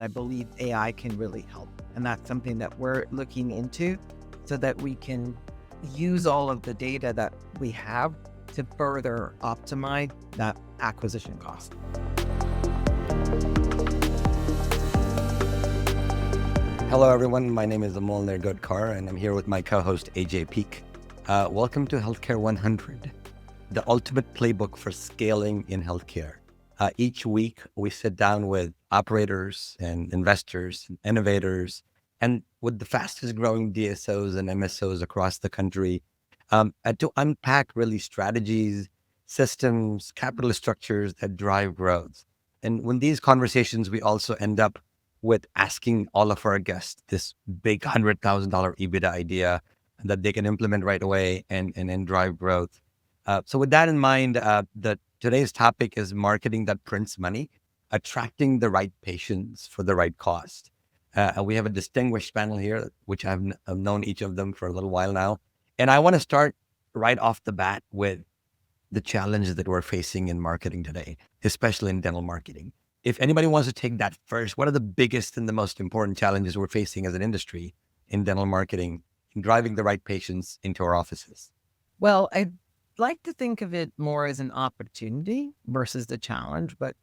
I believe AI can really help. And that's something that we're looking into so that we can use all of the data that we have to further optimize that acquisition cost. Hello, everyone. My name is Amol Nergodkar, and I'm here with my co-host, AJ Peak. Welcome to Healthcare 100, the ultimate playbook for scaling in healthcare. Each week, we sit down with operators and investors and innovators, and with the fastest growing DSOs and MSOs across the country, to unpack really strategies, systems, capital structures that drive growth. And when these conversations, we also end up with asking all of our guests this big $100,000 EBITDA idea that they can implement right away and drive growth. So with that in mind, today's topic is marketing that prints money, attracting the right patients for the right cost. And we have a distinguished panel here, which I've known each of them for a little while now. And I want to start right off the bat with the challenge that we're facing in marketing today, especially in dental marketing. If anybody wants to take that first, what are the biggest and the most important challenges we're facing as an industry in dental marketing, in driving the right patients into our offices? Well, I'd like to think of it more as an opportunity versus the challenge, but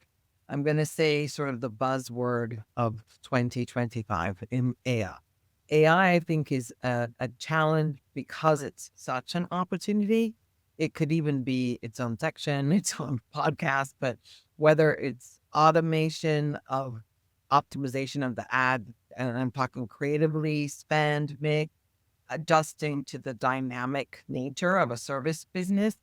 I'm going to say sort of the buzzword of 2025 in AI. AI, I think, is a challenge because it's such an opportunity. It could even be its own section, its own podcast, but whether it's automation of optimization of the ad, and I'm talking creatively, spend, mix, adjusting to the dynamic nature of a service business,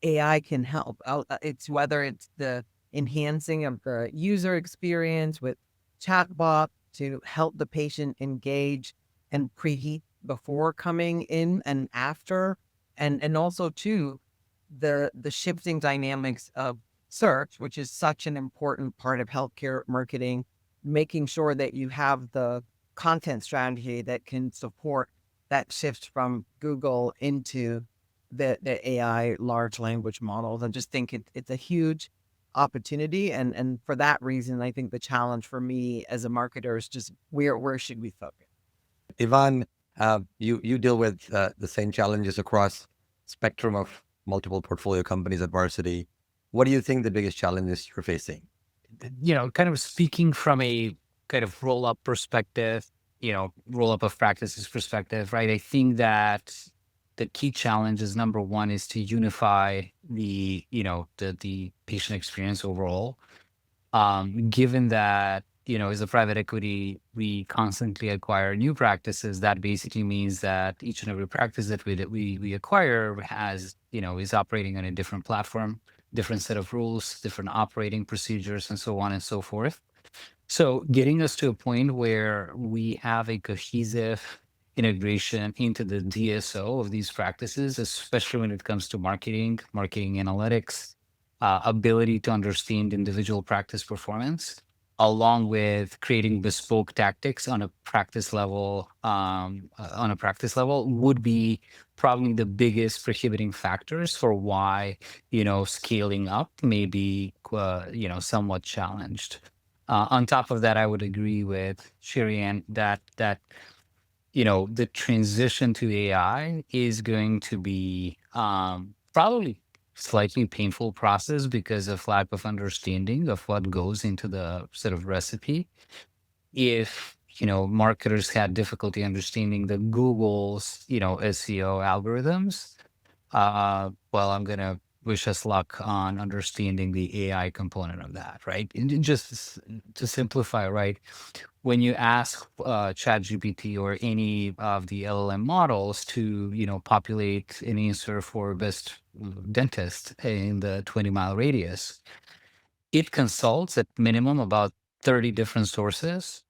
AI can help. It's whether it's the enhancing of the user experience with chatbot to help the patient engage and preheat before coming in and after, and also too the shifting dynamics of search, which is such an important part of healthcare marketing, making sure that you have the content strategy that can support that shift from Google into the AI large language models. I just think it's a huge opportunity. And for that reason, I think the challenge for me as a marketer is just where should we focus? Ivan, you deal with the same challenges across spectrum of multiple portfolio companies at Varsity. What do you think the biggest challenges you're facing? Kind of speaking from a kind of roll up perspective, roll up of practices perspective, right? I think that the key challenge is number one is to unify the patient experience overall. Given that, as a private equity, we constantly acquire new practices. That basically means that each and every practice that we acquire has, is operating on a different platform, different set of rules, different operating procedures, and so on and so forth. So getting us to a point where we have a cohesive integration into the DSO of these practices, especially when it comes to marketing analytics, ability to understand individual practice performance, along with creating bespoke tactics on a practice level, would be probably the biggest prohibiting factors for why, scaling up may be, somewhat challenged. On top of that, I would agree with Sherianne that the transition to AI is going to be probably slightly painful process because of lack of understanding of what goes into the sort of recipe. If marketers had difficulty understanding the Google's SEO algorithms, well, I'm gonna wish us luck on understanding the AI component of that, right? And just to simplify, right? When you ask ChatGPT or any of the LLM models to, populate an answer for best dentist in the 20-mile radius, it consults at minimum about 30 different sources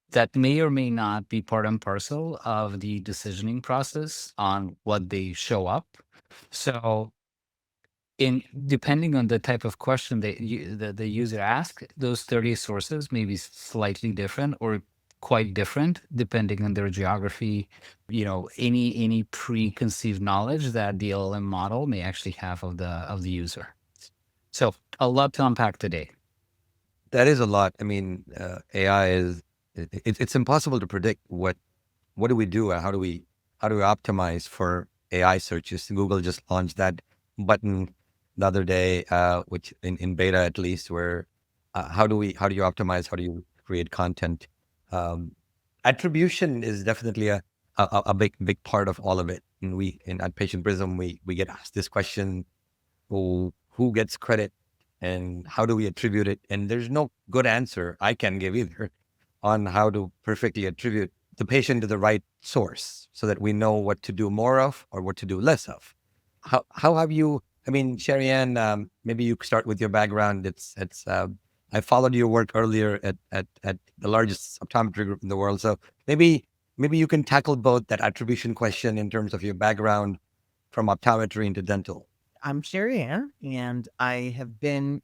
that may or may not be part and parcel of the decisioning process on what they show up. So in depending on the type of question that the user asks, those 30 sources may be slightly different or quite different depending on their geography, any preconceived knowledge that the LLM model may actually have of the user. So a lot to unpack today. That is a lot. I mean, AI is it's impossible to predict what do we do, and how do we optimize for AI searches. Google just launched that button the other day, which in beta at least, where how do you optimize? How do you create content? Um, Attribution is definitely a big part of all of it. And at Patient Prism, we get asked this question: who gets credit and how do we attribute it? And there's no good answer I can give either on how to perfectly attribute the patient to the right source so that we know what to do more of or what to do less of. How have you? I mean, Sherianne, maybe you start with your background. I followed your work earlier at the largest optometry group in the world. So maybe you can tackle both that attribution question in terms of your background from optometry into dental. I'm Sherianne, and I have been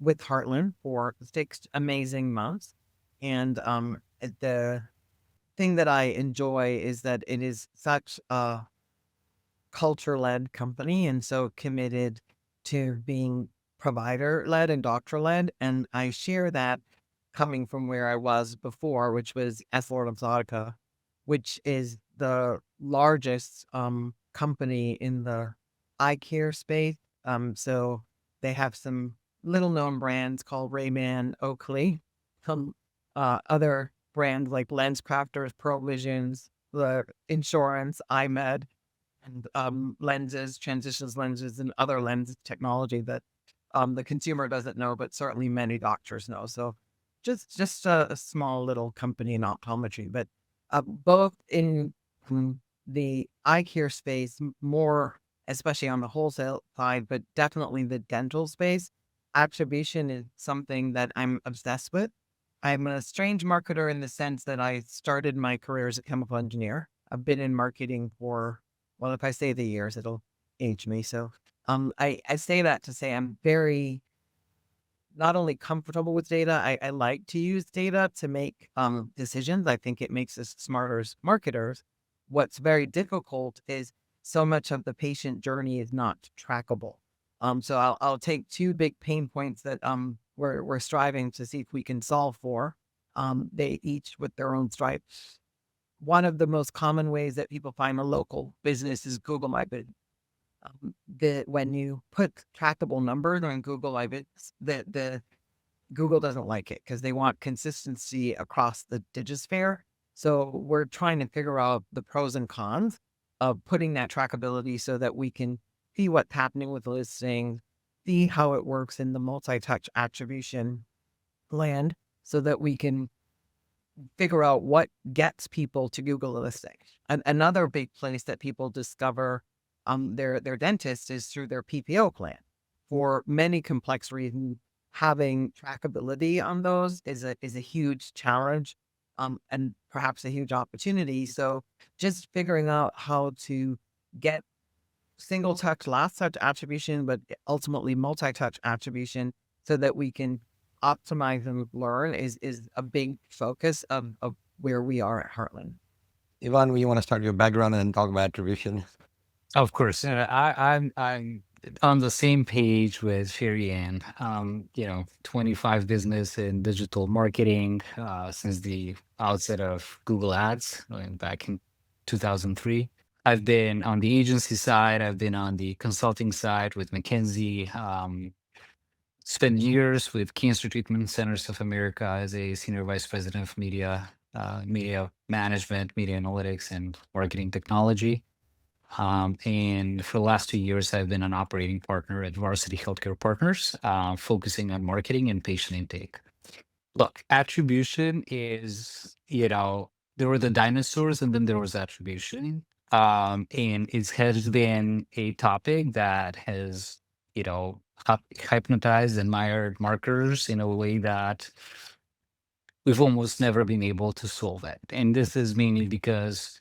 with Heartland for 6 amazing months. And the thing that I enjoy is that it is such a culture-led company and so committed to being provider-led and doctor-led. And I share that coming from where I was before, which was EssilorLuxottica, which is the largest company in the eye care space. So they have some little known brands called Ray-Ban, Oakley, some other brands like Lens Crafters, Pearle Visions, the insurance, iMed, and lenses, transitions lenses, and other lens technology that the consumer doesn't know, but certainly many doctors know. So just a small little company in optometry, but both in the eye care space, more especially on the wholesale side, but definitely the dental space. Attribution is something that I'm obsessed with. I'm a strange marketer in the sense that I started my career as a chemical engineer. I've been in marketing for, well, if I say the years, it'll age me. So I say that to say I'm very not only comfortable with data, I like to use data to make decisions. I think it makes us smarter as marketers. What's very difficult is so much of the patient journey is not trackable. So I'll take two big pain points that we're striving to see if we can solve for. They each with their own stripes. One of the most common ways that people find a local business is Google My Business. When you put trackable numbers on Google My Business, the Google doesn't like it because they want consistency across the digisphere. So we're trying to figure out the pros and cons of putting that trackability so that we can see what's happening with the listing, see how it works in the multi-touch attribution land so that we can figure out what gets people to Google a listing. Another big place that people discover their dentist is through their PPO plan. For many complex reasons, having trackability on those is a huge challenge, and perhaps a huge opportunity. So just figuring out how to get single touch, last touch attribution, but ultimately multi-touch attribution so that we can optimize and learn is a big focus of where we are at Heartland. Ivan, you want to start your background and then talk about attribution? Of course, I'm on the same page with Sherianne. 25 business in digital marketing since the outset of Google Ads back in 2003. I've been on the agency side. I've been on the consulting side with McKinsey. Spent years with Cancer Treatment Centers of America as a senior vice president of media management, media analytics, and marketing technology. And for the last 2 years, I've been an operating partner at Varsity Healthcare Partners, focusing on marketing and patient intake. Look, attribution is, there were the dinosaurs and then there was attribution. And it has been a topic that has, hypnotized, admired marketers in a way that we've almost never been able to solve it. And this is mainly because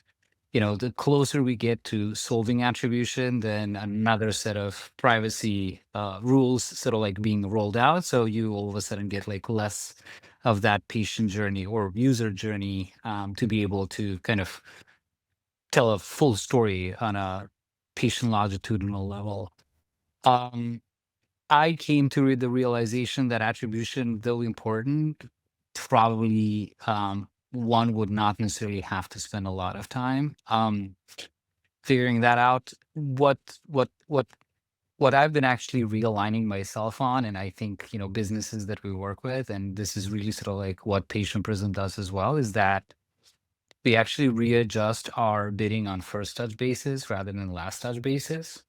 the closer we get to solving attribution, then another set of privacy rules sort of like being rolled out. So you all of a sudden get like less of that patient journey or user journey to be able to kind of tell a full story on a patient longitudinal level. Um, I came to the realization that attribution, though important, probably one would not necessarily have to spend a lot of time figuring that out. What I've been actually realigning myself on, and I think, businesses that we work with, and this is really sort of like what Patient Prism does as well, is that we actually readjust our bidding on first touch basis rather than last touch basis.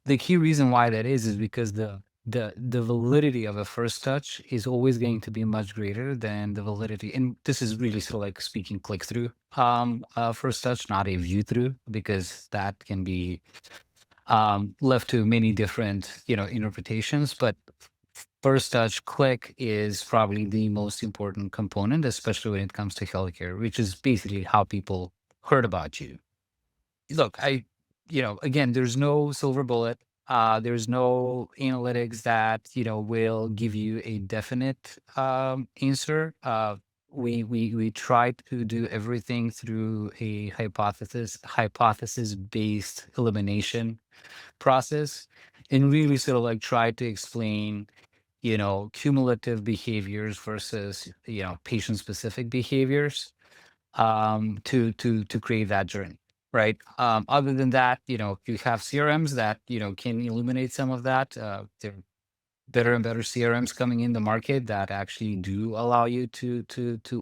The key reason why that is because the validity of a first touch is always going to be much greater than the validity, and this is really sort of like speaking click through first touch, not a view through, because that can be left to many different interpretations. But first touch click is probably the most important component, especially when it comes to healthcare, which is basically how people heard about you. Look, again, there's no silver bullet. There's no analytics that, will give you a definite answer. We try to do everything through a hypothesis based elimination process, and really sort of like try to explain, cumulative behaviors versus, patient specific behaviors to create that journey. Right. Other than that, you have CRMs that, can illuminate some of that. There are better and better CRMs coming in the market that actually do allow you to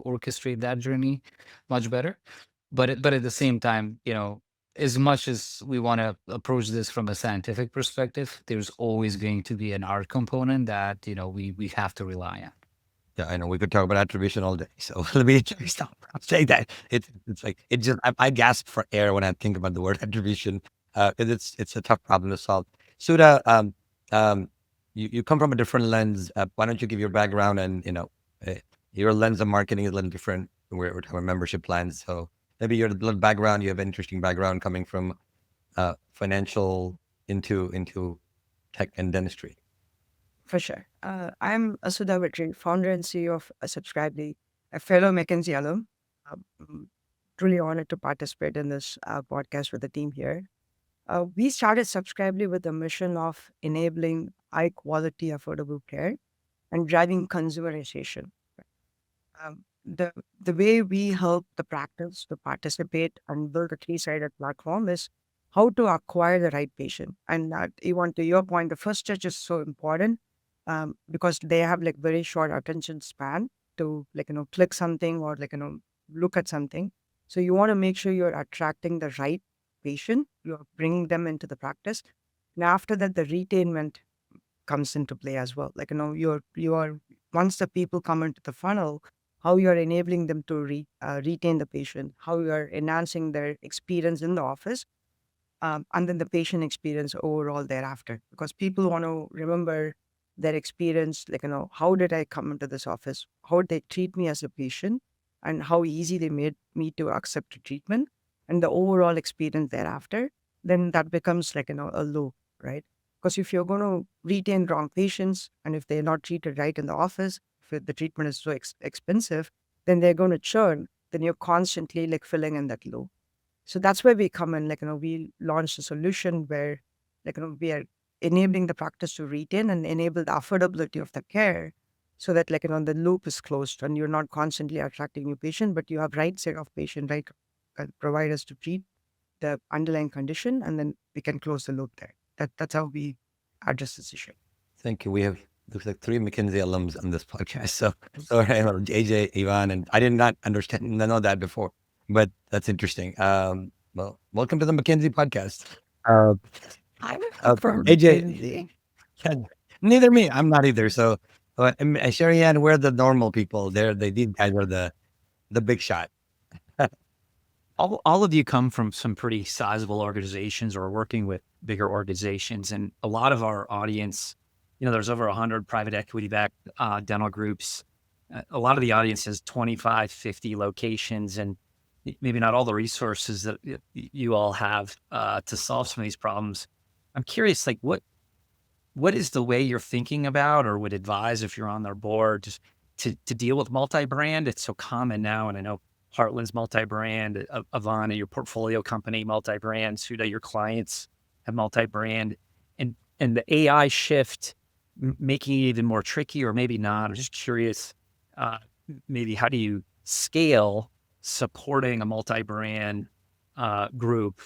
orchestrate that journey much better. But at the same time, as much as we want to approach this from a scientific perspective, there's always going to be an art component that, we have to rely on. Yeah, I know we could talk about attribution all day. So let me stop saying that. It's like it just I gasp for air when I think about the word attribution because it's a tough problem to solve. Sudha, you come from a different lens. Why don't you give your background and your lens of marketing is a little different. We're talking about membership plans, so maybe your little background. You have an interesting background coming from financial into tech and dentistry. For sure. I'm Sudha Vetri, founder and CEO of Subscribely, a fellow McKinsey alum. Truly honored to participate in this podcast with the team here. We started Subscribely with the mission of enabling high quality, affordable care and driving consumerization. The way we help the practice to participate and build a three-sided platform is how to acquire the right patient. And even to your point, the first touch is so important because they have like very short attention span to click something or look at something. So you want to make sure you're attracting the right patient, you're bringing them into the practice. And after that, the retainment comes into play as well. You're once the people come into the funnel, how you're enabling them to retain the patient, how you're enhancing their experience in the office, and then the patient experience overall thereafter. Because people want to remember their experience, how did I come into this office? How did they treat me as a patient? And how easy they made me to accept the treatment and the overall experience thereafter. Then that becomes a loop, right? Because if you're going to retain wrong patients and if they're not treated right in the office, if the treatment is so expensive, then they're going to churn. Then you're constantly filling in that loop. So that's where we come in. We launched a solution where we are enabling the practice to retain and enable the affordability of the care so that the loop is closed and you're not constantly attracting new patient, but you have right set of patient, right providers to treat the underlying condition, and then we can close the loop there. That's how we address this issue. Thank you. We have looks like 3 McKinsey alums on this podcast. So AJ, Ivan, and I did not know that before, but that's interesting. Well, welcome to the McKinsey podcast. I'm from AJ, neither me. I'm not either. So, Sherianne, we're the normal people. These guys are the big shot. All of you come from some pretty sizable organizations or working with bigger organizations. And a lot of our audience, there's over 100 private equity backed dental groups. A lot of the audience has 25, 50 locations and maybe not all the resources that you all have to solve some of these problems. I'm curious, what is the way you're thinking about or would advise if you're on their board just to deal with multi-brand? It's so common now. And I know Heartland's multi-brand, Avana, your portfolio company, multi-brand, Sudha, your clients have multi-brand. And the AI shift making it even more tricky, or maybe not? I'm just curious, maybe how do you scale supporting a multi-brand group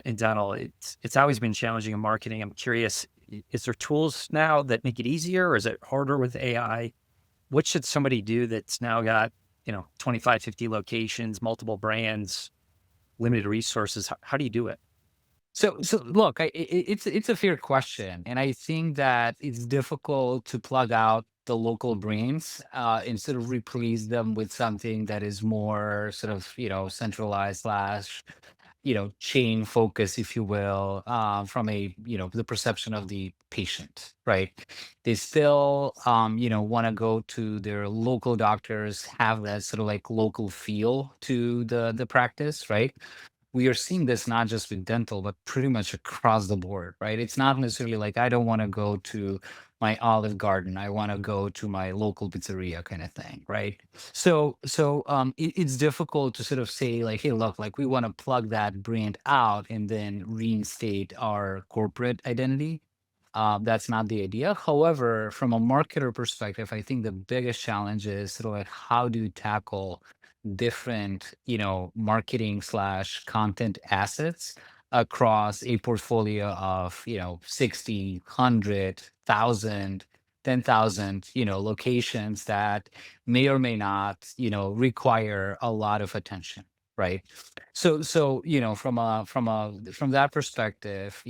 in dental? It's always been challenging in marketing. I'm curious, is there tools now that make it easier, or is it harder with AI? What should somebody do that's now got, 25, 50 locations, multiple brands, limited resources? How do you do it? So look, it's a fair question, and I think that it's difficult to plug out the local brains instead of replace them with something that is more sort of centralized slash chain focus, if you will, from a the perception of the patient, right? They still want to go to their local doctors, have that sort of like local feel to the practice, right? We are seeing this not just with dental, but pretty much across the board, right? It's not necessarily like I don't want to go to my Olive Garden. I want to go to my local pizzeria kind of thing, right? It's difficult to sort of say like, hey, look, like we want to plug that brand out and then reinstate our corporate identity. That's not the idea. However, from a marketer perspective, I think the biggest challenge is sort of like how do you tackle different, marketing slash content assets across a portfolio of, 60, 100, 1,000, 10,000, locations that may or may not, require a lot of attention. Right. So, from that perspective,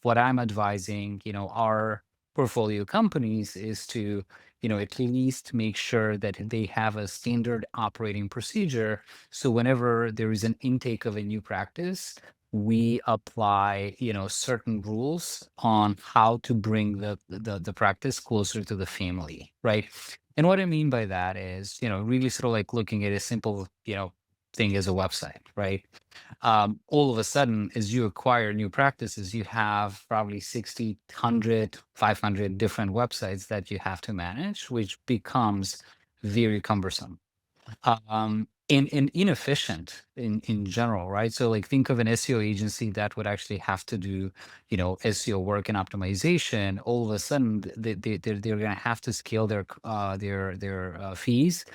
what I'm advising, our portfolio companies is to at least make sure that they have a standard operating procedure. So whenever there is an intake of a new practice, we apply, certain rules on how to bring the practice closer to the family, right? And what I mean by that is, really sort of like looking at a simple, thing as a website, right? All of a sudden, as you acquire new practices, you have probably 60, 100, 500 different websites that you have to manage, which becomes very cumbersome and inefficient in general, right? So like think of an SEO agency that would actually have to do, SEO work and optimization. All of a sudden, they're going to have to scale their fees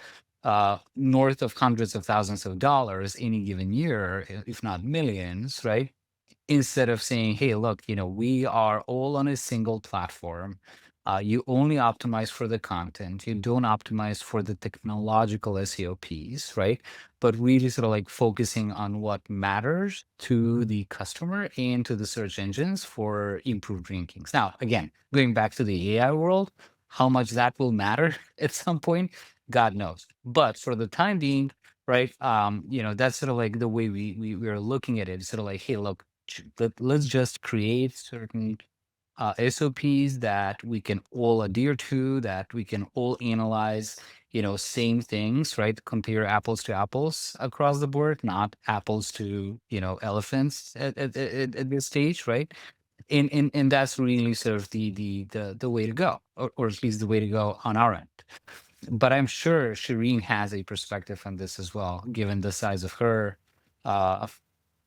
north of hundreds of thousands of dollars any given year, if not millions, right? Instead of saying, hey, look, we are all on a single platform. You only optimize for the content. You don't optimize for the technological SEO piece, right? But really sort of like focusing on what matters to the customer and to the search engines for improved rankings. Now, again, going back to the AI world, how much that will matter at some point, God knows. But for the time being, right, that's sort of like the way we are looking at it. It's sort of like, hey, look, let's just create certain SOPs that we can all adhere to, that we can all analyze, same things, right? Compare apples to apples across the board, not apples to, elephants at this stage, right? And that's really sort of the way to go, or at least the way to go on our end. But I'm sure Shireen has a perspective on this as well, given the size of her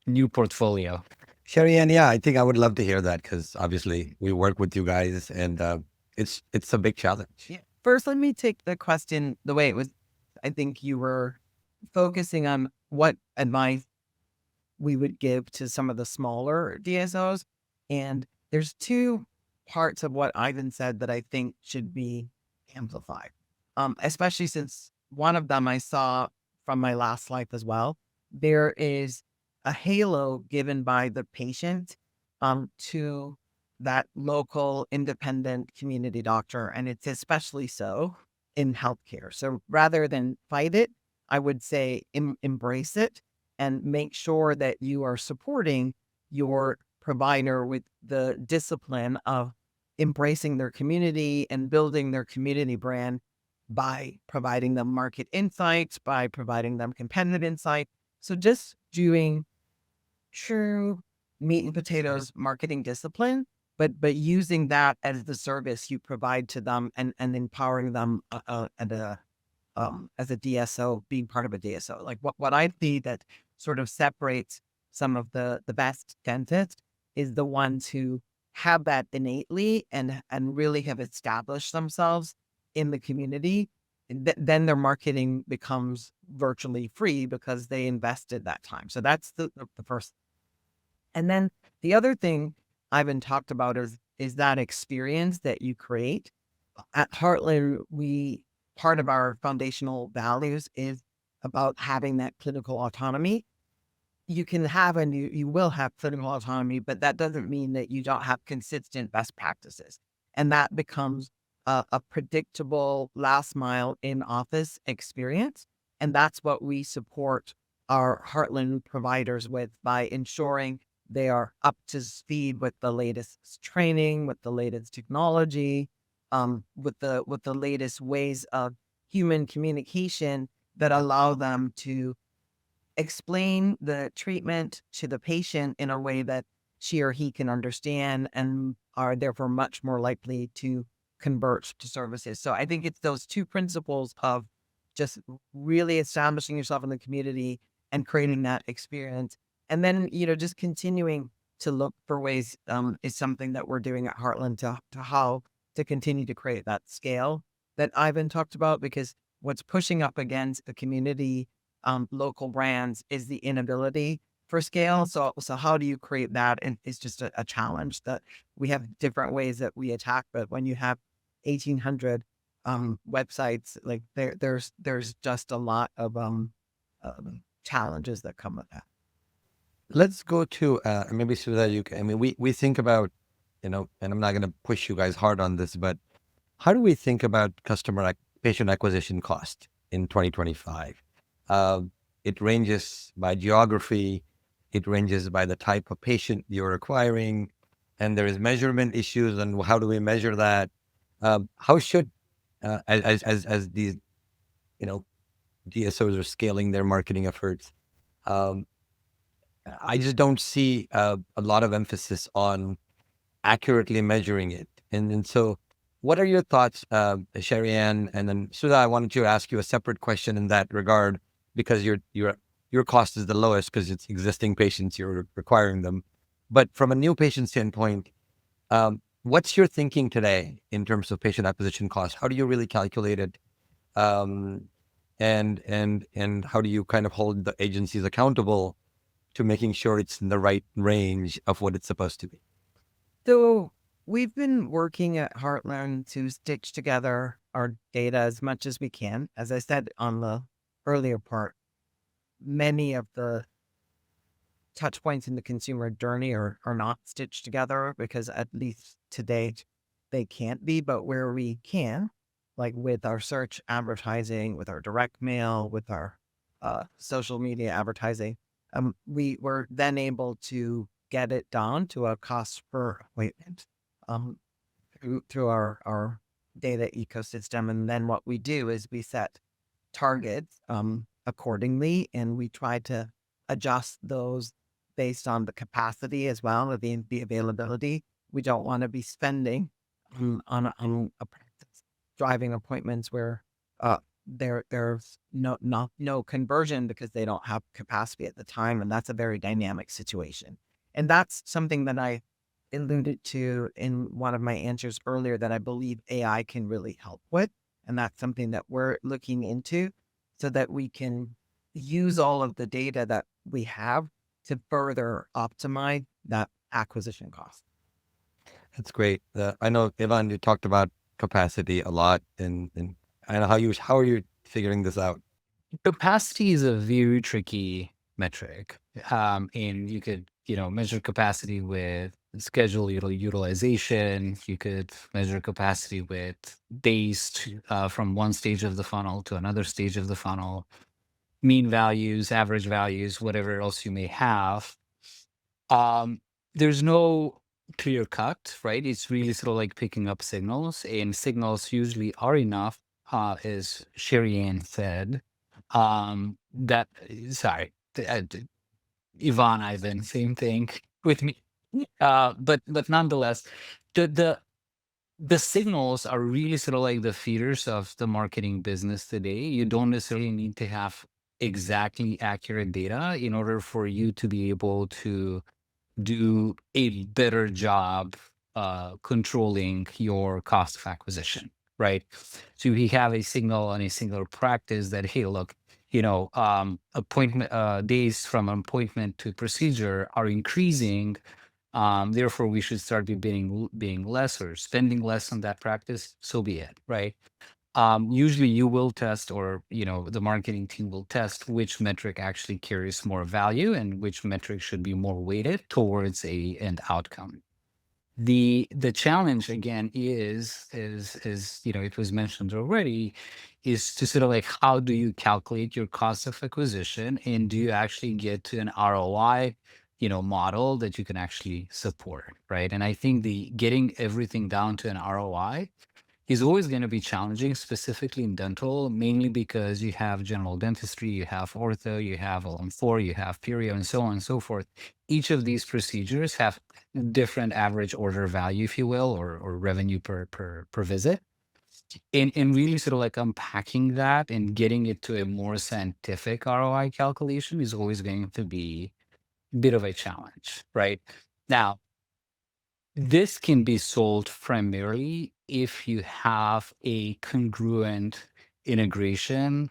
new portfolio. Sherianne, yeah, I think I would love to hear that because obviously we work with you guys and it's a big challenge. Yeah. First, let me take the question the way it was. I think you were focusing on what advice we would give to some of the smaller DSOs. And there's two parts of what Ivan said that I think should be amplified, especially since one of them I saw from my last life as well. There is a halo given by the patient to that local independent community doctor. And it's especially so in healthcare. So rather than fight it, I would say embrace it and make sure that you are supporting your provider with the discipline of embracing their community and building their community brand by providing them market insights, by providing them competitive insight. So just doing true meat and potatoes marketing discipline, but using that as the service you provide to them and empowering them as a DSO, being part of a DSO. Like what I see that sort of separates some of the best dentists is the ones who have that innately and really have established themselves in the community, then their marketing becomes virtually free because they invested that time. So that's the first. And then the other thing Ivan talked about is that experience that you create. At Heartland, part of our foundational values is about having that clinical autonomy. You can have and you will have clinical autonomy, but that doesn't mean that you don't have consistent best practices. And that becomes a predictable last mile in office experience. And that's what we support our Heartland providers with by ensuring they are up to speed with the latest training, with the latest technology, with the latest ways of human communication that allow them to explain the treatment to the patient in a way that she or he can understand and are therefore much more likely to convert to services. So I think it's those two principles of just really establishing yourself in the community and creating that experience. And then, just continuing to look for ways is something that we're doing at Heartland to how to continue to create that scale that Ivan talked about, because what's pushing up against the community local brands is the inability for scale. So how do you create that? And it's just a challenge that we have different ways that we attack. But when you have 1,800 websites, like there's just a lot of challenges that come with that. Let's go to maybe so that you can, I mean, we think about, and I'm not going to push you guys hard on this, but how do we think about patient acquisition cost in 2025? It ranges by geography. It ranges by the type of patient you're acquiring, and there is measurement issues. And how do we measure that? How should, as these, DSOs are scaling their marketing efforts, I just don't see a lot of emphasis on accurately measuring it. And so, what are your thoughts, Sherianne? And then Sudha, I wanted to ask you a separate question in that regard, because your cost is the lowest because it's existing patients, you're requiring them. But from a new patient standpoint, what's your thinking today in terms of patient acquisition costs? How do you really calculate it? And how do you kind of hold the agencies accountable to making sure it's in the right range of what it's supposed to be? So we've been working at Heartland to stitch together our data as much as we can. As I said on the earlier part, many of the touch points in the consumer journey are not stitched together because at least to date they can't be, but where we can, like with our search advertising, with our direct mail, with our social media advertising, we were then able to get it down to a cost per appointment through our data ecosystem. And then what we do is we set targets accordingly, and we try to adjust those based on the capacity as well, or the availability. We don't want to be spending on a practice driving appointments where there's no conversion because they don't have capacity at the time, and that's a very dynamic situation. And that's something that I alluded to in one of my answers earlier that I believe AI can really help with, and that's something that we're looking into so that we can use all of the data that we have to further optimize that acquisition cost. That's great. I know, Ivan, you talked about capacity a lot, and I know how are you figuring this out? Capacity is a very tricky metric. And you could, measure capacity with schedule utilization. You could measure capacity with days from one stage of the funnel to another stage of the funnel, mean values, average values, whatever else you may have. There's no clear cut, right? It's really sort of like picking up signals, and signals usually are enough, as Sherianne said. That sorry, Ivan, same thing with me. But nonetheless, the signals are really sort of like the feeders of the marketing business today. You don't necessarily need to have exactly accurate data in order for you to be able to do a better job controlling your cost of acquisition, right? So we have a signal on a single practice that, hey, look, appointment days from appointment to procedure are increasing. Therefore, we should start being less or spending less on that practice. So be it, right? Usually you will test, or the marketing team will test which metric actually carries more value and which metric should be more weighted towards a end outcome. The challenge again is it was mentioned already, is to sort of like, how do you calculate your cost of acquisition, and do you actually get to an ROI model that you can actually support, right? And I think the getting everything down to an ROI is always going to be challenging, specifically in dental, mainly because you have general dentistry, you have ortho, you have LM4, you have perio, and so on and so forth. Each of these procedures have different average order value, if you will, or revenue per visit. And really sort of like unpacking that and getting it to a more scientific ROI calculation is always going to be a bit of a challenge, right? Now, this can be solved primarily if you have a congruent integration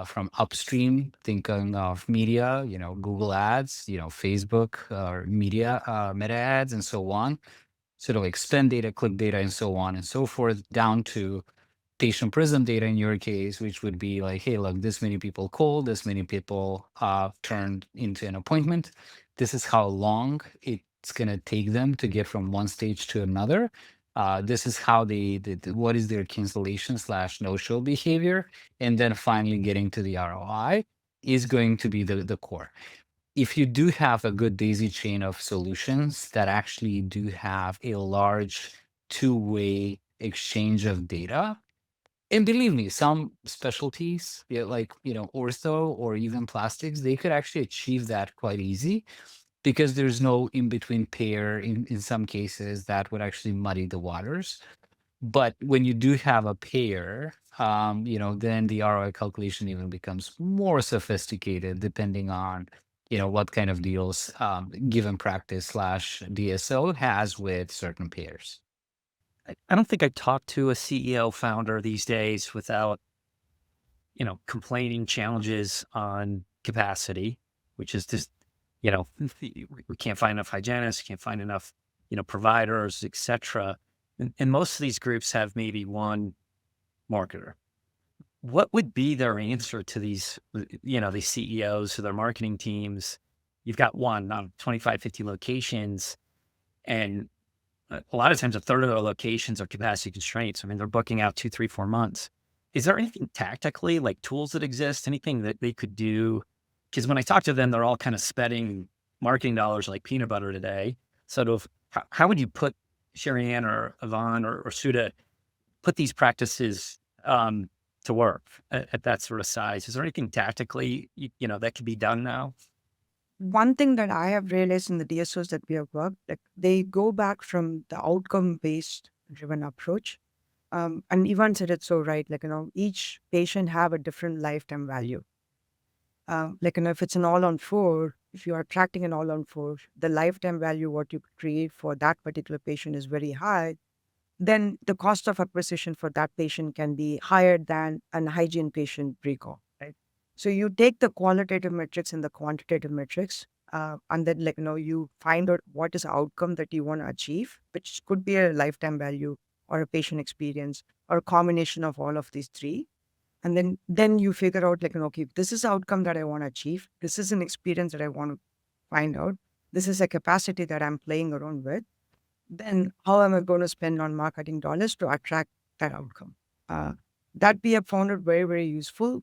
from upstream, thinking of media, Google ads, Facebook or media, meta ads, and so on. Sort of like spend data, click data, and so on and so forth, down to patient Prism data in your case, which would be like, hey, look, this many people called, this many people turned into an appointment. This is how long it's going to take them to get from one stage to another. This is how what is their cancellation / no-show behavior. And then finally getting to the ROI is going to be the core. If you do have a good daisy chain of solutions that actually do have a large two-way exchange of data, and believe me, some specialties, yeah, like ortho or even plastics, they could actually achieve that quite easy, because there's no in-between pair in some cases that would actually muddy the waters. But when you do have a pair, then the ROI calculation even becomes more sophisticated, depending on what kind of deals given practice / DSO has with certain pairs. I don't think I talked to a CEO founder these days without, complaining challenges on capacity, which is just, we can't find enough hygienists, can't find enough, providers, etc. And most of these groups have maybe one marketer. What would be their answer to these, these CEOs, to their marketing teams? You've got one, not 25, 50 locations, and a lot of times a third of their locations are capacity constraints. I mean, they're booking out 2, 3, 4 months. Is there anything tactically, like tools that exist, anything that they could do? Because when I talk to them, they're all kind of spending marketing dollars like peanut butter today. Sort of, how would you put Sherianne or Yvonne or Sudha, put these practices to work at that sort of size? Is there anything tactically, that could be done now? One thing that I have realized in the DSOs that we have worked, like they go back from the outcome-based driven approach. And Ivan said it so right, like, each patient have a different lifetime value. Like, if it's an all-on-4, if you are attracting an all-on-4, the lifetime value, what you create for that particular patient is very high, then the cost of acquisition for that patient can be higher than an hygiene patient recall, right? So you take the qualitative metrics and the quantitative metrics, and then you find out what is the outcome that you want to achieve, which could be a lifetime value or a patient experience or a combination of all of these three. And then you figure out okay, this is the outcome that I want to achieve. This is an experience that I want to find out. This is a capacity that I'm playing around with. Then how am I going to spend on marketing dollars to attract that outcome? That we have found it very, very useful,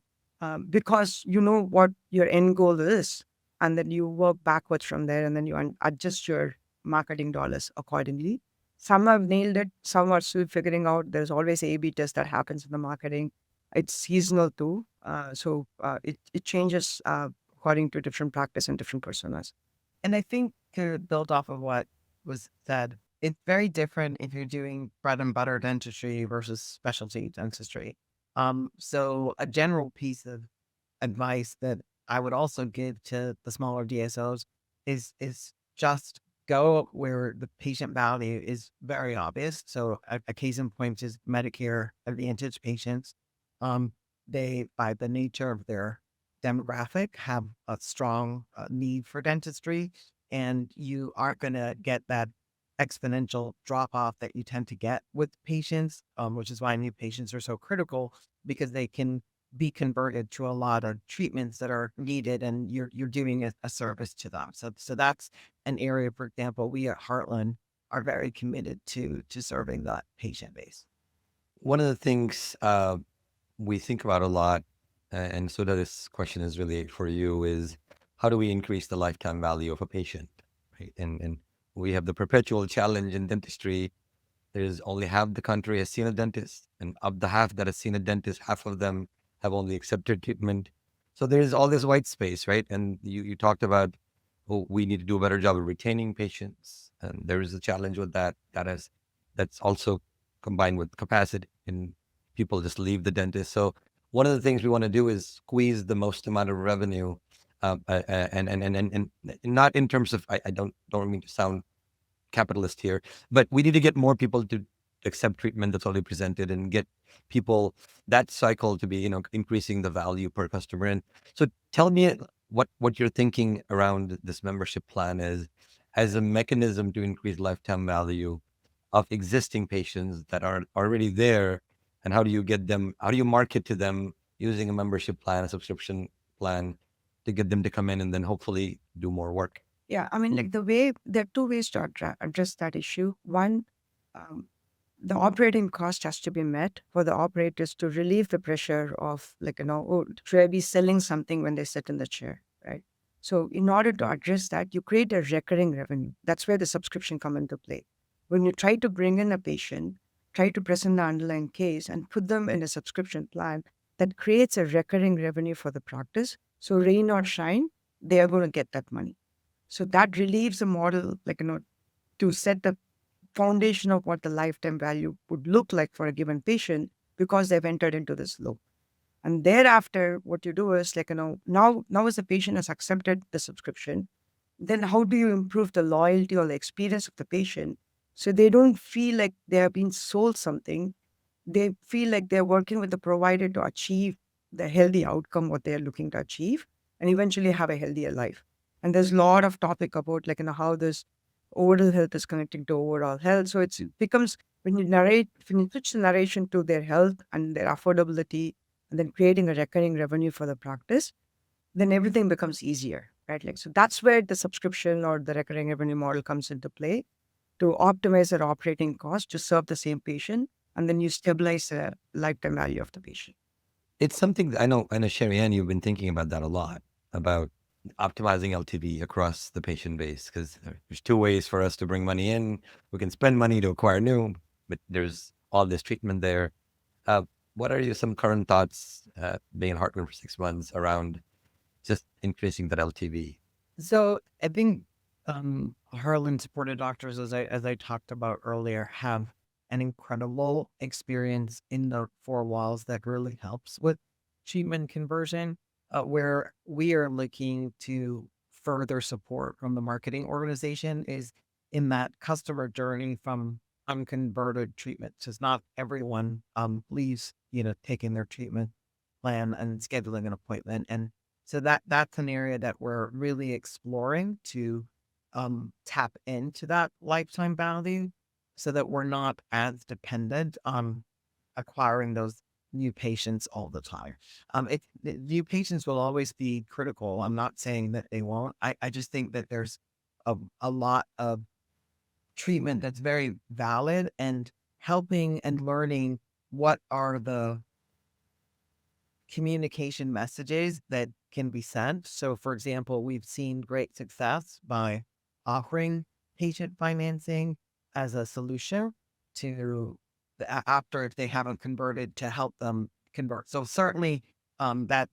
because you know what your end goal is, and then you work backwards from there, and then you adjust your marketing dollars accordingly. Some have nailed it, some are still figuring out. There's always A/B test that happens in the marketing. It's seasonal too, so it changes according to different practice and different personas. And I think to build off of what was said, it's very different if you're doing bread and butter dentistry versus specialty dentistry. So a general piece of advice that I would also give to the smaller DSOs is just go where the patient value is very obvious. So a case in point is Medicare Advantage patients. They, by the nature of their demographic, have a strong need for dentistry, and you aren't going to get that exponential drop off that you tend to get with patients, which is why new patients are so critical, because they can be converted to a lot of treatments that are needed, and you're doing a service to them. So that's an area, for example, we at Heartland are very committed to serving that patient base. One of the things we think about a lot, and so that this question is really for you, is how do we increase the lifetime value of a patient, right? And we have the perpetual challenge in dentistry. There's only half the country has seen a dentist, and of the half that has seen a dentist, half of them have only accepted treatment. So there's all this white space, right? And you talked about, oh, we need to do a better job of retaining patients, and there is a challenge with that. That's also combined with capacity, and people just leave the dentist. So one of the things we want to do is squeeze the most amount of revenue, and not in terms of I don't mean to sound capitalist here, but we need to get more people to accept treatment that's already presented and get people that cycle to be, increasing the value per customer. And so tell me what you're thinking around this membership plan is as a mechanism to increase lifetime value of existing patients that are already there, and how do you market to them using a membership plan, a subscription plan, to get them to come in and then hopefully do more work. Yeah, I mean, there are two ways to address that issue. One, um, the operating cost has to be met for the operators to relieve the pressure of, oh, should I be selling something when they sit in the chair, right? So in order to address that, you create a recurring revenue. That's where the subscription come into play. When you try to bring in a patient, try to present the underlying case and put them in a subscription plan, that creates a recurring revenue for the practice. So rain or shine, they are going to get that money. So that relieves the model, to set the foundation of what the lifetime value would look like for a given patient, because they've entered into this loop. And thereafter, what you do is now as the patient has accepted the subscription, then how do you improve the loyalty or the experience of the patient so they don't feel like they have been sold something? They feel like they're working with the provider to achieve the healthy outcome, what they're looking to achieve, and eventually have a healthier life. And there's a lot of topic about how this oral health is connecting to overall health. So it becomes, when you switch the narration to their health and their affordability, and then creating a recurring revenue for the practice, then everything becomes easier, right? So that's where the subscription or the recurring revenue model comes into play, to optimize their operating cost to serve the same patient, and then you stabilize the lifetime value of the patient. It's something that I know, Sherianne, you've been thinking about that a lot, about optimizing LTV across the patient base, because there's two ways for us to bring money in. We can spend money to acquire new, but there's all this treatment there. What are some current thoughts, being in Heartland for 6 months, around just increasing that LTV? So I think Harlan supported doctors, as I talked about earlier, have an incredible experience in the four walls that really helps with treatment conversion, where we are looking to further support from the marketing organization is in that customer journey from unconverted treatment. Because not everyone leaves, taking their treatment plan and scheduling an appointment. And so that's an area that we're really exploring to tap into that lifetime value, so that we're not as dependent on acquiring those new patients all the time. The new patients will always be critical. I'm not saying that they won't. I just think that there's a lot of treatment that's very valid, and helping and learning what are the communication messages that can be sent. So, for example, we've seen great success by offering patient financing as a solution to after, if they haven't converted, to help them convert. So certainly, that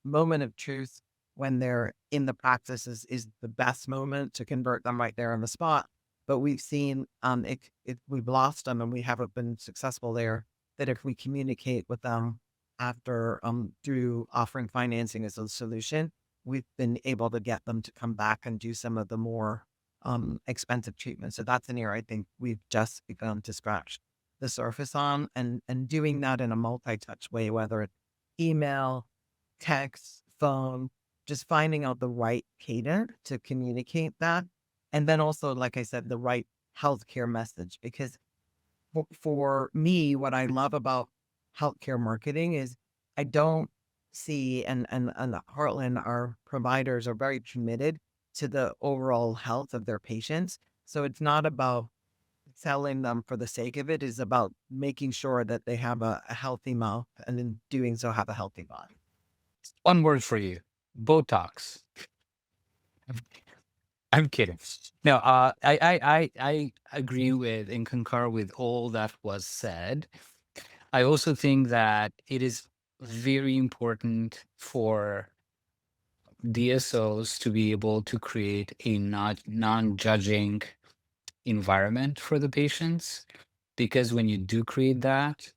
moment of truth when they're in the practice is the best moment to convert them right there on the spot. But we've seen if we've lost them and we haven't been successful there, that if we communicate with them after through offering financing as a solution, we've been able to get them to come back and do some of the more expensive treatment. So that's an area I think we've just begun to scratch the surface on, and doing that in a multi-touch way, whether it's email, text, phone, just finding out the right cadence to communicate that. And then also, like I said, the right healthcare message. Because for me, what I love about healthcare marketing is I don't see, and Heartland, our providers are very committed to the overall health of their patients. So it's not about selling them for the sake of it. It's about making sure that they have a healthy mouth, and in doing so have a healthy body. One word for you: Botox. I'm I'm kidding. No, I agree with and concur with all that was said. I also think that it is very important for DSOs to be able to create a not non-judging environment for the patients, because when you do create that,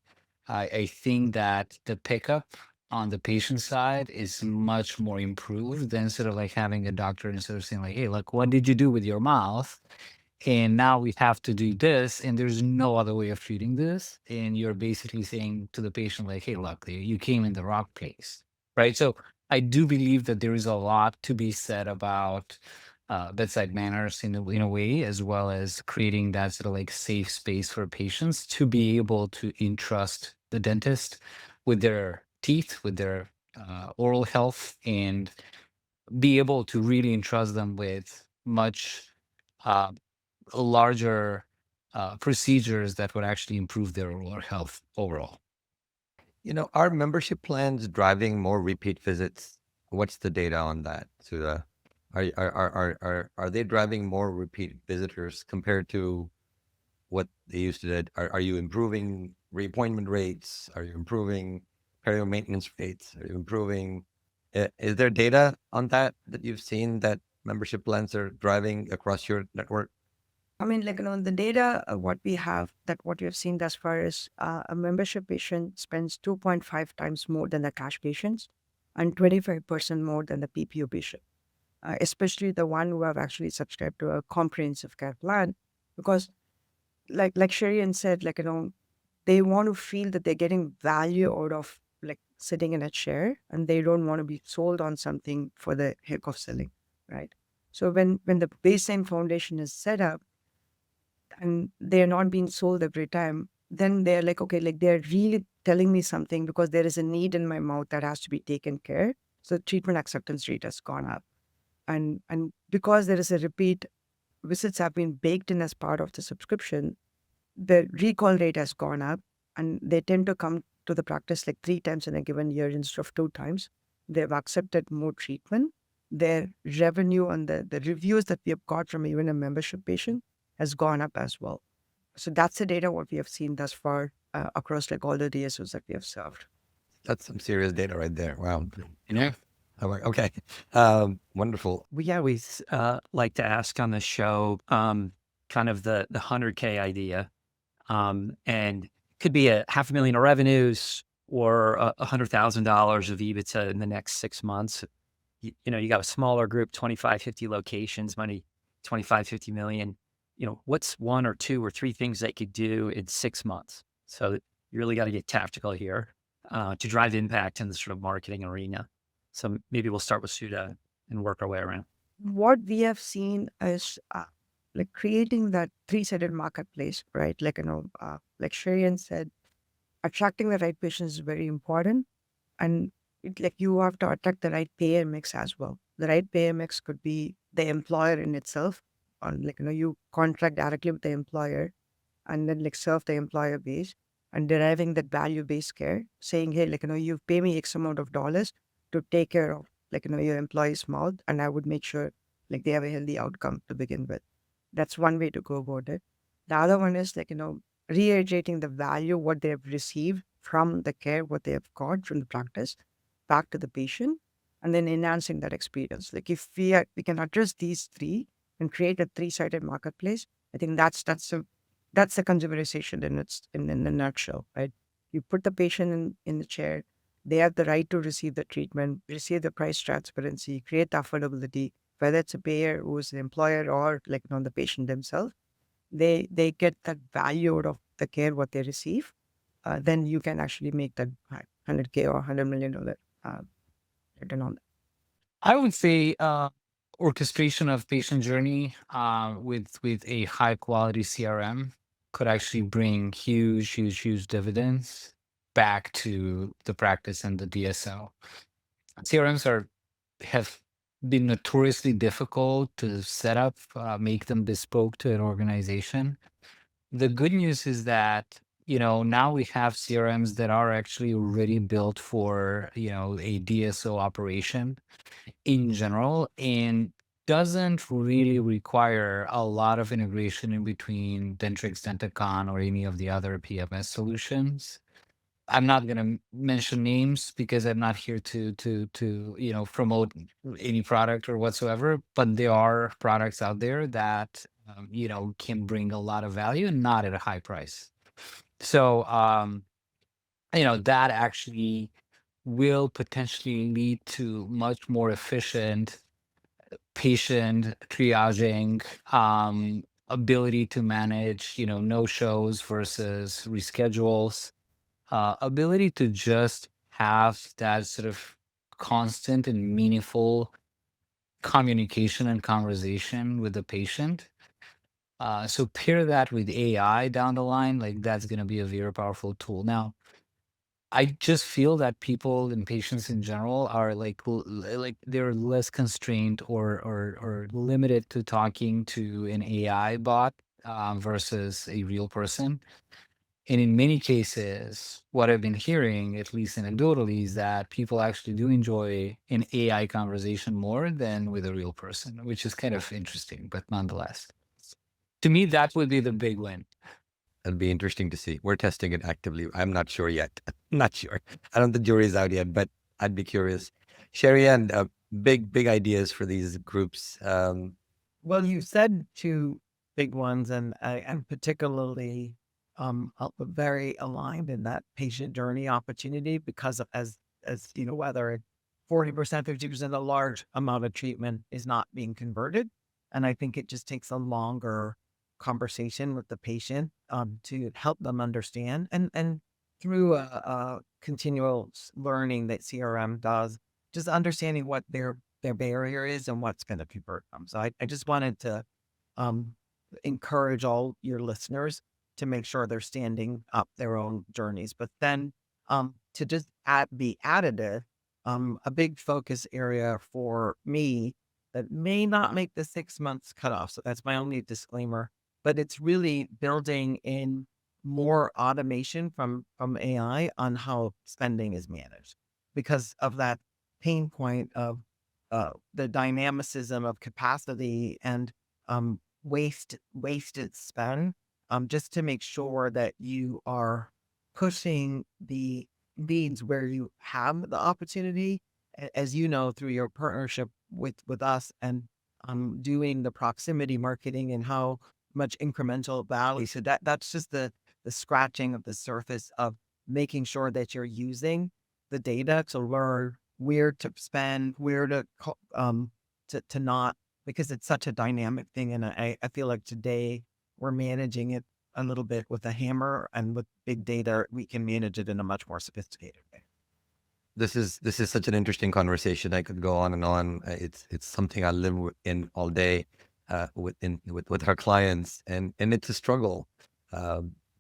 I think that the pickup on the patient side is much more improved than sort of like having a doctor instead of saying like, hey, look, what did you do with your mouth? And now we have to do this, and there's no other way of treating this. And you're basically saying to the patient, like, hey, look, you came in the wrong place, right? So I do believe that there is a lot to be said about bedside manners in a way, as well as creating that sort of like safe space for patients to be able to entrust the dentist with their teeth, with their oral health, and be able to really entrust them with much uh, larger procedures that would actually improve their oral health overall. Are membership plans driving more repeat visits? What's the data on that? So, are they driving more repeat visitors compared to what they used to do? Are you improving reappointment rates? Are you improving perio maintenance rates? Are you improving? Is there data on that you've seen that membership plans are driving across your network? I mean, the data, what we have, that what we have seen thus far is a membership patient spends 2.5 times more than the cash patients and 25% more than the PPO patient, especially the one who have actually subscribed to a comprehensive care plan. Because like Sherianne said, they want to feel that they're getting value out of sitting in a chair, and they don't want to be sold on something for the heck of selling, right? So when the baseline foundation is set up and they're not being sold every time, then they're like, okay, they're really telling me something because there is a need in my mouth that has to be taken care. So treatment acceptance rate has gone up. And because there is a repeat visits have been baked in as part of the subscription, the recall rate has gone up, and they tend to come to the practice 3 times in a given year instead of 2 times. They've accepted more treatment. Their revenue and the reviews that we have got from even a membership patient has gone up as well. So that's the data what we have seen thus far across all the DSOs that we have served. That's some serious data right there. Wow. You know, Okay. Wonderful. We always like to ask on the show kind of the 100K idea. And could be a $500,000 of revenues or $100,000 of EBITDA in the next 6 months. You got a smaller group, 25, 50 locations, money, 25, 50 million. What's 1 or 2 or 3 things they could do in 6 months? So you really got to get tactical here to drive impact in the sort of marketing arena. So maybe we'll start with Sudha and work our way around. What we have seen is creating that 3-sided marketplace, right? Like Sherianne said, attracting the right patients is very important. And you have to attract the right payer mix as well. The right payer mix could be the employer in itself, or you contract directly with the employer and then serve the employer base and deriving that value-based care, saying, hey, you pay me X amount of dollars to take care of your employee's mouth, and I would make sure they have a healthy outcome to begin with. That's one way to go about it. The other one is reiterating the value, what they have received from the care, what they have got from the practice back to the patient, and then enhancing that experience. If we can address these 3 and create a 3-sided marketplace, I think that's the consumerization in a nutshell, right? You put the patient in the chair, they have the right to receive the treatment, receive the price transparency, create the affordability whether it's a payer who's the employer or like the patient themselves, they get that value out of the care what they receive. Then you can actually make that 100K or $100 million return on that. I would say orchestration of patient journey with a high quality CRM could actually bring huge dividends back to the practice and the DSO. CRMs have been notoriously difficult to set up, make them bespoke to an organization. The good news is that, now we have CRMs that are actually already built for, a DSO operation in general, and doesn't really require a lot of integration in between Dentrix, Dentacon, or any of the other PMS solutions. I'm not going to mention names because I'm not here to promote any product or whatsoever, but there are products out there that can bring a lot of value and not at a high price. So that actually will potentially lead to much more efficient patient triaging, ability to manage, no shows versus reschedules, ability to just have that sort of constant and meaningful communication and conversation with the patient. So pair that with AI down the line, like that's going to be a very powerful tool. Now, I just feel that people and patients in general are like they're less constrained or limited to talking to an AI bot versus a real person. And in many cases, what I've been hearing, at least anecdotally, is that people actually do enjoy an AI conversation more than with a real person, which is kind of interesting, but nonetheless, to me, that would be the big win. It'll be interesting to see. We're testing it actively. I'm not sure yet. Not sure. I don't think the jury's out yet, but I'd be curious. Sherianne, big ideas for these groups. Well, you said two big ones, and I'm particularly very aligned in that patient journey opportunity because of as whether 40%, 50%, a large amount of treatment is not being converted, and I think it just takes a longer conversation with the patient to help them understand, and through a continual learning that CRM does, just understanding what their barrier is and what's going to convert them. So I just wanted to encourage all your listeners to make sure they're standing up their own journeys, but then to just be additive. A big focus area for me that may not make the 6 months cutoff. So that's my only disclaimer, but it's really building in more automation from AI on how spending is managed because of that pain point of the dynamicism of capacity and wasted spend, just to make sure that you are pushing the leads where you have the opportunity, as you know, through your partnership with us and doing the proximity marketing and how much incremental value. So that's just the scratching of the surface of making sure that you're using the data to learn where to spend, where to not, because it's such a dynamic thing. And I feel like today we're managing it a little bit with a hammer, and with big data, we can manage it in a much more sophisticated way. This is such an interesting conversation. I could go on and on. It's something I live in all day with our clients, and it's a struggle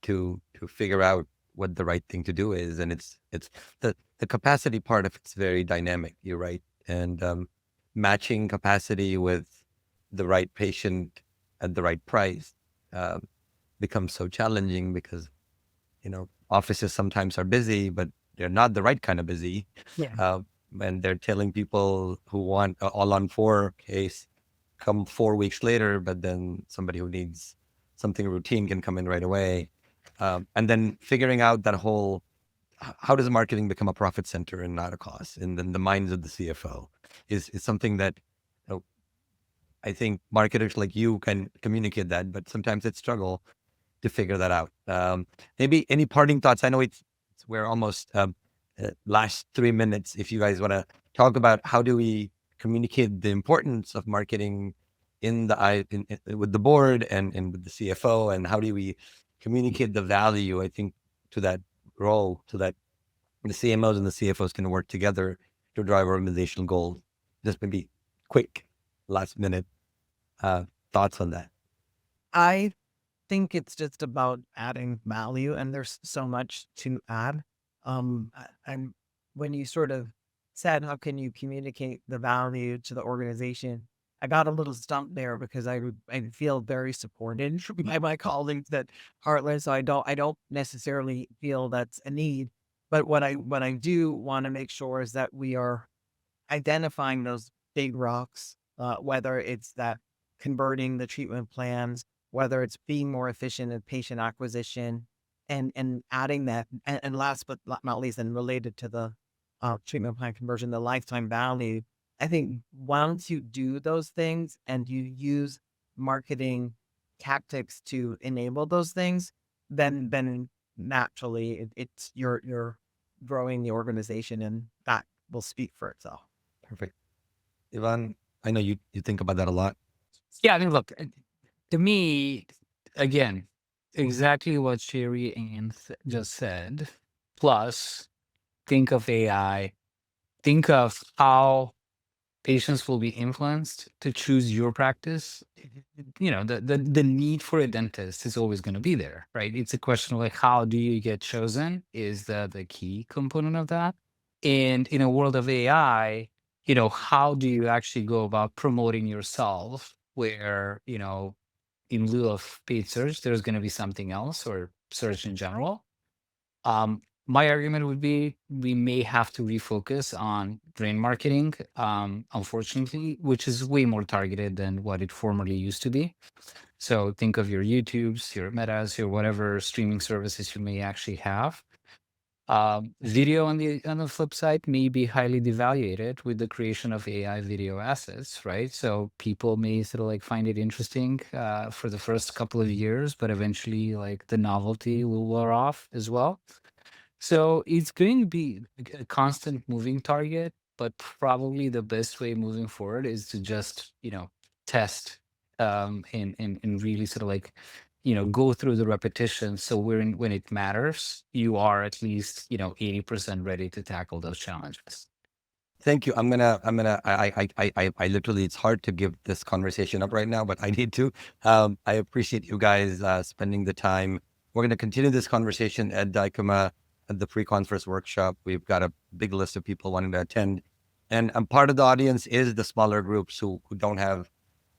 to figure out what the right thing to do is. And it's the capacity part of it's very dynamic. You're right, and matching capacity with the right patient at the right price becomes so challenging because offices sometimes are busy, but they're not the right kind of busy. Yeah. And they're telling people who want all on 4 case come 4 weeks later, but then somebody who needs something routine can come in right away. And then figuring out that whole, how does marketing become a profit center and not a cost in the minds of the CFO is something that I think marketers like you can communicate that, but sometimes it's struggle to figure that out. Maybe any parting thoughts? I know we're almost last 3 minutes. If you guys want to talk about how do we communicate the importance of marketing with the board and with the CFO, and how do we communicate the value, I think, to that role, so that the CMOs and the CFOs can work together to drive organizational goals. Just maybe quick, last minute thoughts on that. I think it's just about adding value, and there's so much to add. And when you sort of said, how can you communicate the value to the organization? I got a little stumped there because I feel very supported by my colleagues at Heartland. So I don't necessarily feel that's a need. But what I do want to make sure is that we are identifying those big rocks, whether it's that converting the treatment plans, whether it's being more efficient in patient acquisition, and adding that, and last but not least, and related to the treatment plan conversion, the lifetime value. I think once you do those things and you use marketing tactics to enable those things, then naturally it's you're growing the organization, and that will speak for itself. Perfect. Ivan, I know you think about that a lot. Yeah, I mean, look, to me, again, exactly what Sherianne just said, plus think of AI, think of how patients will be influenced to choose your practice. The need for a dentist is always going to be there, right? It's a question of like, how do you get chosen is the key component of that. And in a world of AI, how do you actually go about promoting yourself where, in lieu of paid search, there's going to be something else, or search in general? My argument would be we may have to refocus on brand marketing, unfortunately, which is way more targeted than what it formerly used to be. So think of your YouTubes, your Metas, your whatever streaming services you may actually have. Video on the flip side may be highly devaluated with the creation of AI video assets, right? So people may sort of like find it interesting for the first couple of years, but eventually like the novelty will wear off as well. So it's going to be a constant moving target, but probably the best way moving forward is to just, test and really sort of like, go through the repetition. So when it matters, you are at least, 80% ready to tackle those challenges. Thank you. I literally, it's hard to give this conversation up right now, but I need to. I appreciate you guys spending the time. We're going to continue this conversation at Dykema at the pre-conference workshop. We've got a big list of people wanting to attend. And part of the audience is the smaller groups who don't have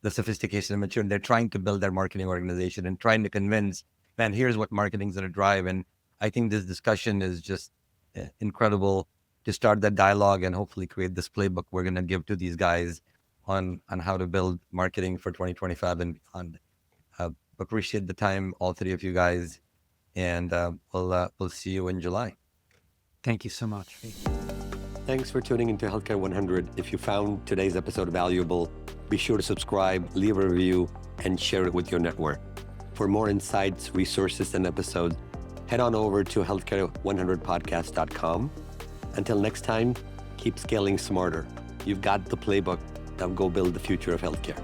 the sophistication and maturity. They're trying to build their marketing organization and trying to convince, man, here's what marketing is going to drive. And I think this discussion is just incredible to start that dialogue and hopefully create this playbook we're going to give to these guys on how to build marketing for 2025 and beyond. Appreciate the time, all three of you guys. And we'll see you in July. Thank you so much. Thanks for tuning into Healthcare 100. If you found today's episode valuable, be sure to subscribe, leave a review, and share it with your network. For more insights, resources, and episodes, head on over to healthcare100podcast.com. Until next time, keep scaling smarter. You've got the playbook. Now go build the future of healthcare.